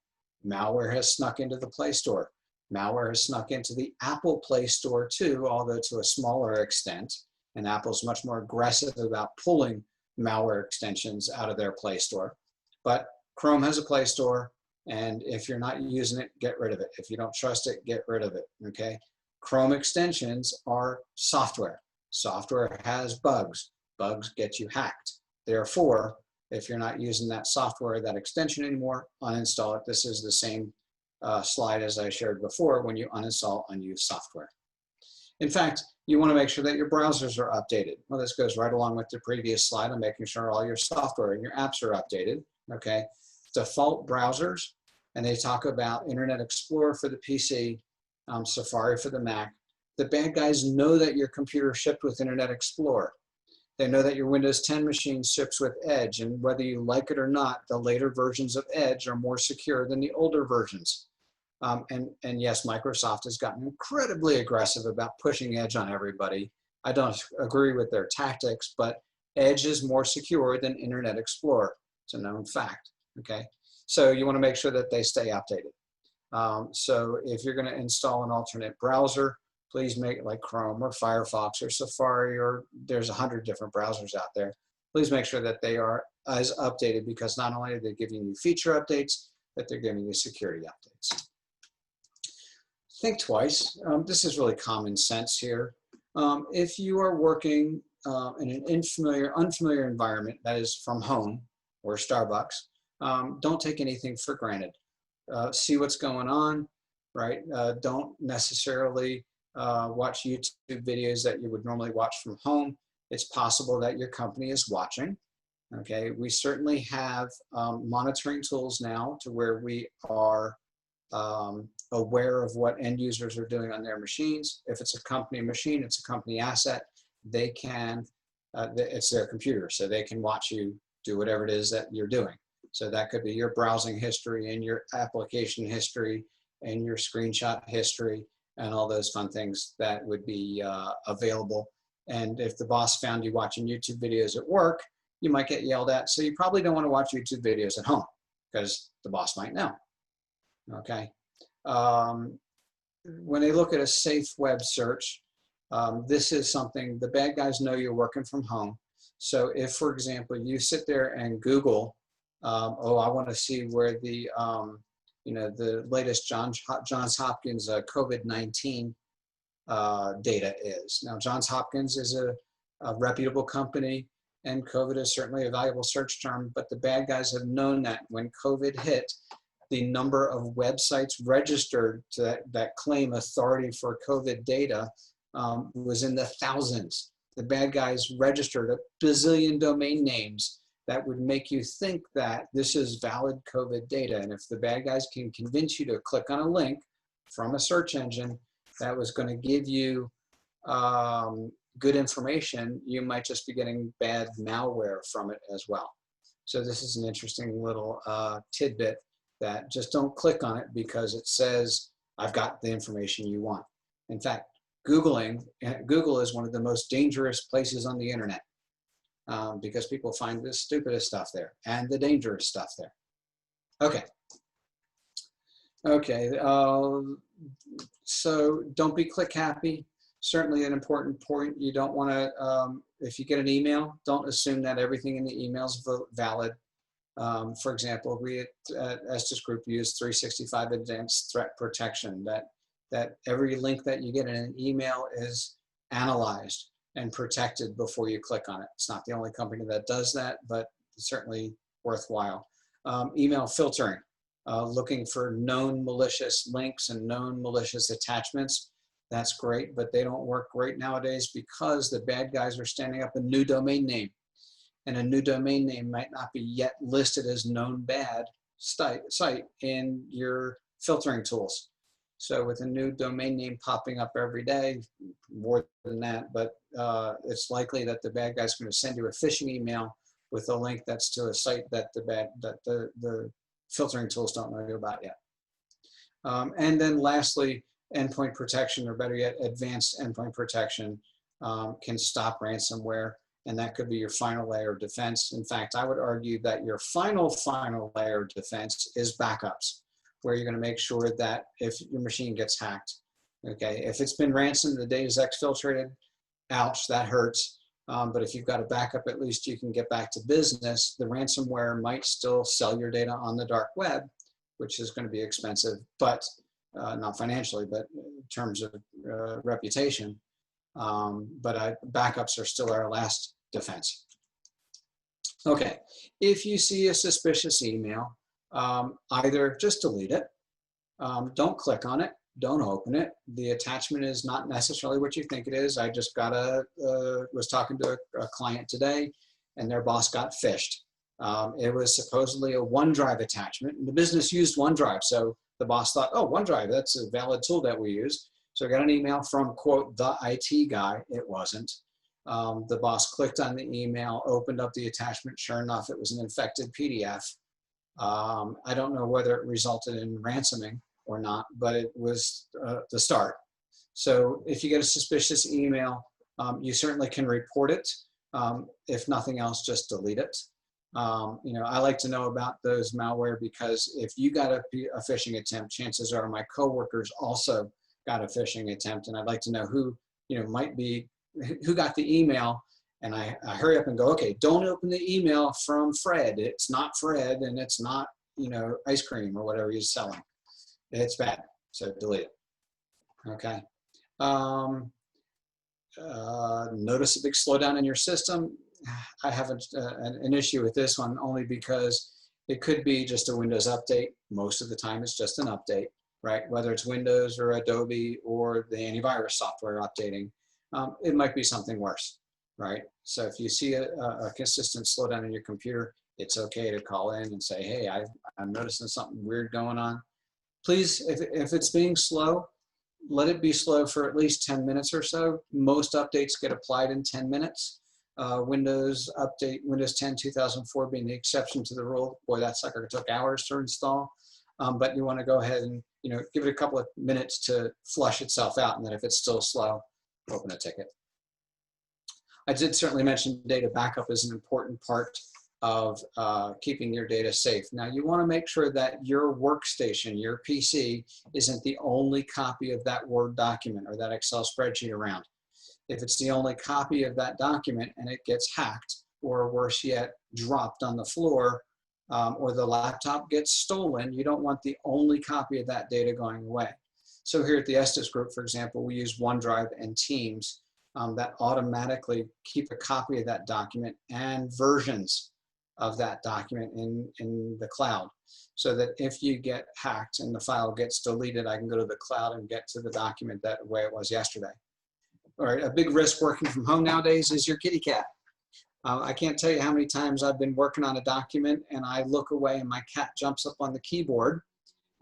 Malware has snuck into the Play Store. Malware has snuck into the Apple Play Store too, although to a smaller extent. And Apple's much more aggressive about pulling malware extensions out of their Play Store. But Chrome has a Play Store, and if you're not using it, get rid of it. If you don't trust it, get rid of it, okay? Chrome extensions are software. Software has bugs. Bugs get you hacked. Therefore, if you're not using that software, that extension anymore, uninstall it. This is the same slide as I shared before when you uninstall unused software. In fact, you want to make sure that your browsers are updated. Well, this goes right along with the previous slide on making sure all your software and your apps are updated, okay? Default browsers, and they talk about Internet Explorer for the PC, Safari for the Mac. The bad guys know that your computer shipped with Internet Explorer. They know that your Windows 10 machine ships with Edge, and whether you like it or not, the later versions of Edge are more secure than the older versions. And yes, Microsoft has gotten incredibly aggressive about pushing Edge on everybody. I don't agree with their tactics, but Edge is more secure than Internet Explorer. It's a known fact, okay? So you want to make sure that they stay updated. So if you're going to install an alternate browser, please make it like Chrome or Firefox or Safari, or there's 100 different browsers out there. Please make sure that they are as updated, because not only are they giving you feature updates, but they're giving you security updates. Think twice. This is really common sense here. If you are working in an unfamiliar environment, that is from home or Starbucks, don't take anything for granted. See what's going on, right? Don't necessarily watch YouTube videos that you would normally watch from home. It's possible that your company is watching. Okay, we certainly have monitoring tools now to where we are aware of what end users are doing on their machines. If it's a company machine, it's a company asset, they can, it's their computer, so they can watch you do whatever it is that you're doing. So that could be your browsing history and your application history and your screenshot history and all those fun things that would be available. And if the boss found you watching YouTube videos at work, you might get yelled at. So you probably don't want to watch YouTube videos at home because the boss might know. Okay. When they look at a safe web search, this is something the bad guys know you're working from home. So if, for example, you sit there and Google, oh, I want to see where the, you know, the latest Johns Hopkins COVID-19 data is. Now, Johns Hopkins is a reputable company, and COVID is certainly a valuable search term, but the bad guys have known that when COVID hit, the number of websites registered that claim authority for COVID data was in the thousands. The bad guys registered a bazillion domain names that would make you think that this is valid COVID data. And if the bad guys can convince you to click on a link from a search engine that was going to give you good information, you might just be getting bad malware from it as well. So this is an interesting little tidbit that just don't click on it because it says, I've got the information you want. In fact, Google is one of the most dangerous places on the internet because people find the stupidest stuff there and the dangerous stuff there. Okay. Okay, so don't be click happy. Certainly an important point. You don't want to, if you get an email, don't assume that everything in the email is valid. For example, we at EstesGroup use 365 Advanced Threat Protection, that every link that you get in an email is analyzed and protected before you click on it. It's not the only company that does that, but it's certainly worthwhile. Email filtering, looking for known malicious links and known malicious attachments. That's great, but they don't work great nowadays because the bad guys are standing up a new domain name. And a new domain name might not be yet listed as known bad site in your filtering tools. So with a new domain name popping up every day, more than that, but it's likely that the bad guy's going to send you a phishing email with a link that's to a site that the filtering tools don't know about yet. And then lastly, endpoint protection, or better yet, advanced endpoint protection can stop ransomware, and that could be your final layer of defense. In fact, I would argue that your final layer of defense is backups, where you're going to make sure that if your machine gets hacked, okay, if it's been ransomed, the data is exfiltrated, ouch, that hurts. But if you've got a backup, at least you can get back to business. The ransomware might still sell your data on the dark web, which is going to be expensive, but not financially, but in terms of reputation. But backups are still our last defense. Okay, if you see a suspicious email, either just delete it, don't click on it, don't open it. The attachment is not necessarily what you think it is. I just was talking to a client today, and their boss got phished. It was supposedly a OneDrive attachment, and the business used OneDrive, so the boss thought, oh, OneDrive, that's a valid tool that we use. So I got an email from, quote, the IT guy. It wasn't. The boss clicked on the email, opened up the attachment. Sure enough, it was an infected PDF. I don't know whether it resulted in ransoming or not, but it was the start. So if you get a suspicious email, you certainly can report it. If nothing else, just delete it. You know, I like to know about those malware because if you got a phishing attempt, chances are my coworkers also got a phishing attempt, and I'd like to know who, you know, might be, who got the email, and I hurry up and go, okay, don't open the email from Fred. It's not Fred, and it's not, you know, ice cream or whatever he's selling. It's bad, so delete it. Okay. Notice a big slowdown in your system. I have an issue with this one only because it could be just a Windows update. Most of the time it's just an update, right? Whether it's Windows or Adobe or the antivirus software updating, it might be something worse, right? So if you see a consistent slowdown in your computer, it's okay to call in and say, hey, I'm noticing something weird going on. Please, if it's being slow, let it be slow for at least 10 minutes or so. Most updates get applied in 10 minutes. Windows update, Windows 10 2004 being the exception to the rule. Boy, that sucker took hours to install. But you want to go ahead and, you know, give it a couple of minutes to flush itself out, and then if it's still slow, open a ticket. I did certainly mention data backup is an important part of keeping your data safe. Now, you want to make sure that your workstation, your PC, isn't the only copy of that Word document or that Excel spreadsheet around. If it's the only copy of that document and it gets hacked, or worse yet, dropped on the floor, or the laptop gets stolen, you don't want the only copy of that data going away. So here at the EstesGroup, for example, we use OneDrive and Teams that automatically keep a copy of that document and versions of that document in the cloud, so that if you get hacked and the file gets deleted, I can go to the cloud and get to the document that way it was yesterday. All right, a big risk working from home nowadays is your kitty cat. I can't tell you how many times I've been working on a document and I look away and my cat jumps up on the keyboard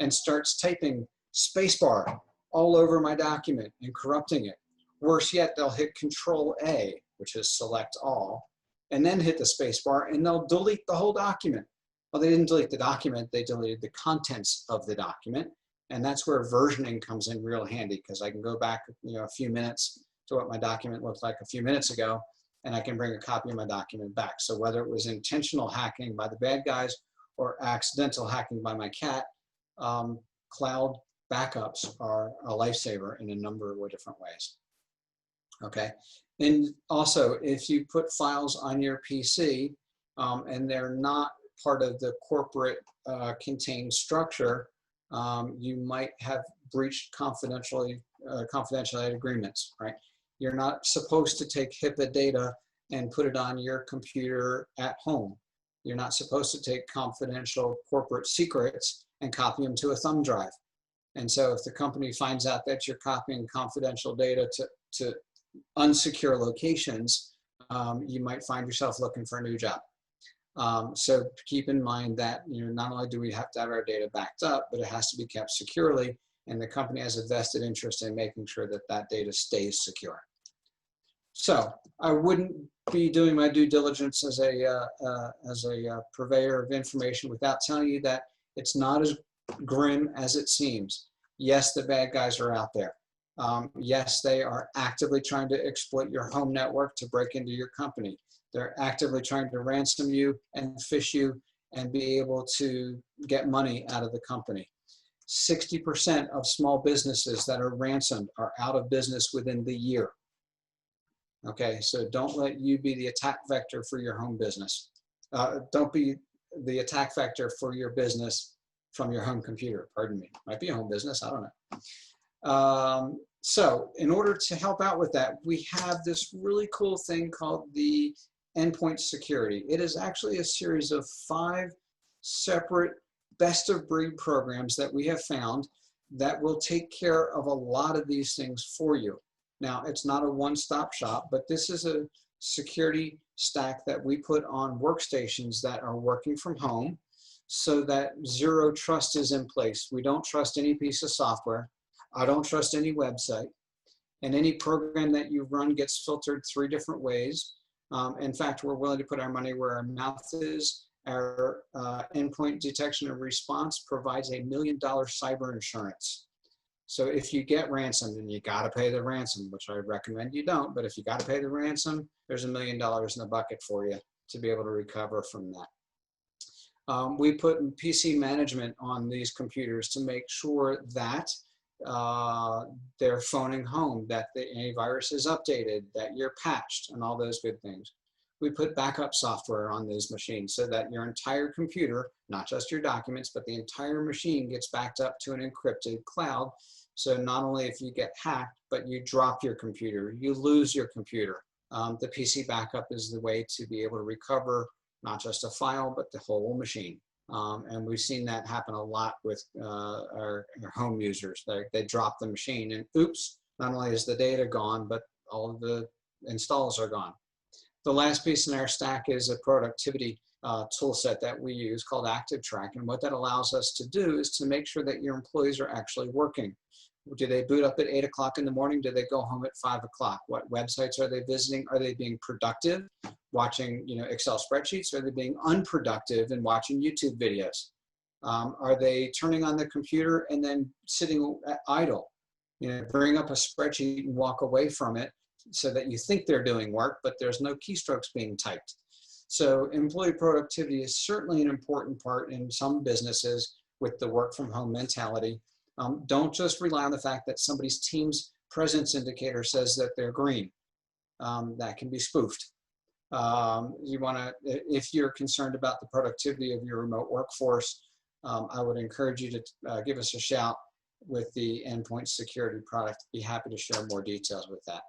and starts typing spacebar all over my document and corrupting it. Worse yet, they'll hit Control A, which is select all, and then hit the spacebar and they'll delete the whole document. Well, they didn't delete the document, they deleted the contents of the document. And that's where versioning comes in real handy, because I can go back a few minutes to what my document looked like a few minutes ago, and I can bring a copy of my document back. So whether it was intentional hacking by the bad guys or accidental hacking by my cat, cloud backups are a lifesaver in a number of different ways. Okay, and also if you put files on your PC and they're not part of the corporate contained structure, you might have breached confidentiality agreements, right? You're not supposed to take HIPAA data and put it on your computer at home. You're not supposed to take confidential corporate secrets and copy them to a thumb drive. And so if the company finds out that you're copying confidential data to unsecure locations, you might find yourself looking for a new job. So keep in mind that not only do we have to have our data backed up, but it has to be kept securely, and the company has a vested interest in making sure that that data stays secure. So I wouldn't be doing my due diligence as a purveyor of information without telling you that it's not as grim as it seems. Yes, the bad guys are out there. Yes, they are actively trying to exploit your home network to break into your company. They're actively trying to ransom you and phish you and be able to get money out of the company. 60% of small businesses that are ransomed are out of business within the year. Okay, so don't let you be the attack vector for your home business. Don't be the attack vector for your business from your home computer. Pardon me. Might be a home business, I don't know. So in order to help out with that, we have this really cool thing called the endpoint security. It is actually a series of 5 separate best of breed programs that we have found that will take care of a lot of these things for you. Now, it's not a one-stop shop, but this is a security stack that we put on workstations that are working from home so that zero trust is in place. We don't trust any piece of software. I don't trust any website. And any program that you run gets filtered 3 different ways. In fact, we're willing to put our money where our mouth is. Our endpoint detection and response provides $1 million cyber insurance. So if you get ransomed, and you got to pay the ransom, which I recommend you don't, but if you got to pay the ransom, there's $1 million in the bucket for you to be able to recover from that. We put PC management on these computers to make sure that they're phoning home, that the antivirus is updated, that you're patched, and all those good things. We put backup software on these machines so that your entire computer, not just your documents, but the entire machine gets backed up to an encrypted cloud. So not only if you get hacked, but you drop your computer, you lose your computer. The PC backup is the way to be able to recover not just a file, but the whole machine. And we've seen that happen a lot with our home users. They drop the machine and oops, not only is the data gone, but all of the installs are gone. The last piece in our stack is a productivity tool set that we use called ActiveTrack. And what that allows us to do is to make sure that your employees are actually working. Do they boot up at 8 o'clock in the morning? Do they go home at 5 o'clock? What websites are they visiting? Are they being productive, watching Excel spreadsheets? Are they being unproductive and watching YouTube videos? Are they turning on the computer and then sitting idle? Bring up a spreadsheet and walk away from it so that you think they're doing work, but there's no keystrokes being typed. So employee productivity is certainly an important part in some businesses with the work from home mentality. Don't just rely on the fact that somebody's Teams presence indicator says that they're green. That can be spoofed. You want to, if you're concerned about the productivity of your remote workforce, I would encourage you to give us a shout with the endpoint security product. Be happy to share more details with that.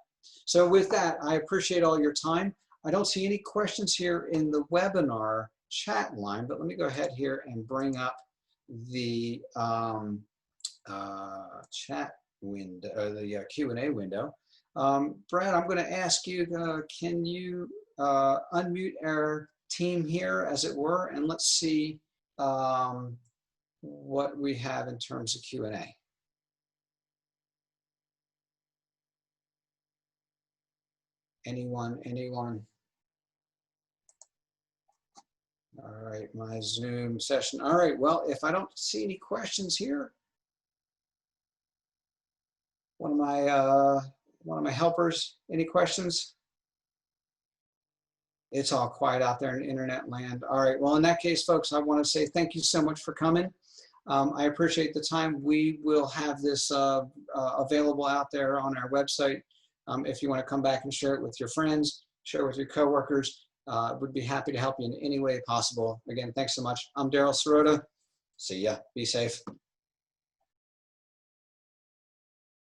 So with that, I appreciate all your time. I don't see any questions here in the webinar chat line, but let me go ahead here and bring up the chat window, or the Q&A window. Brad, I'm going to ask you, can you unmute our team here, as it were, and let's see what we have in terms of Q&A. Anyone? All right, my Zoom session. All right, well, if I don't see any questions here, one of my helpers, any questions? It's all quiet out there in internet land. All right, well, in that case, folks, I want to say thank you so much for coming. I appreciate the time. We will have this available out there on our website. If you want to come back and share it with your friends, share it with your coworkers, would be happy to help you in any way possible. Again, thanks so much. I'm Daryl Sirota. See ya. Be safe.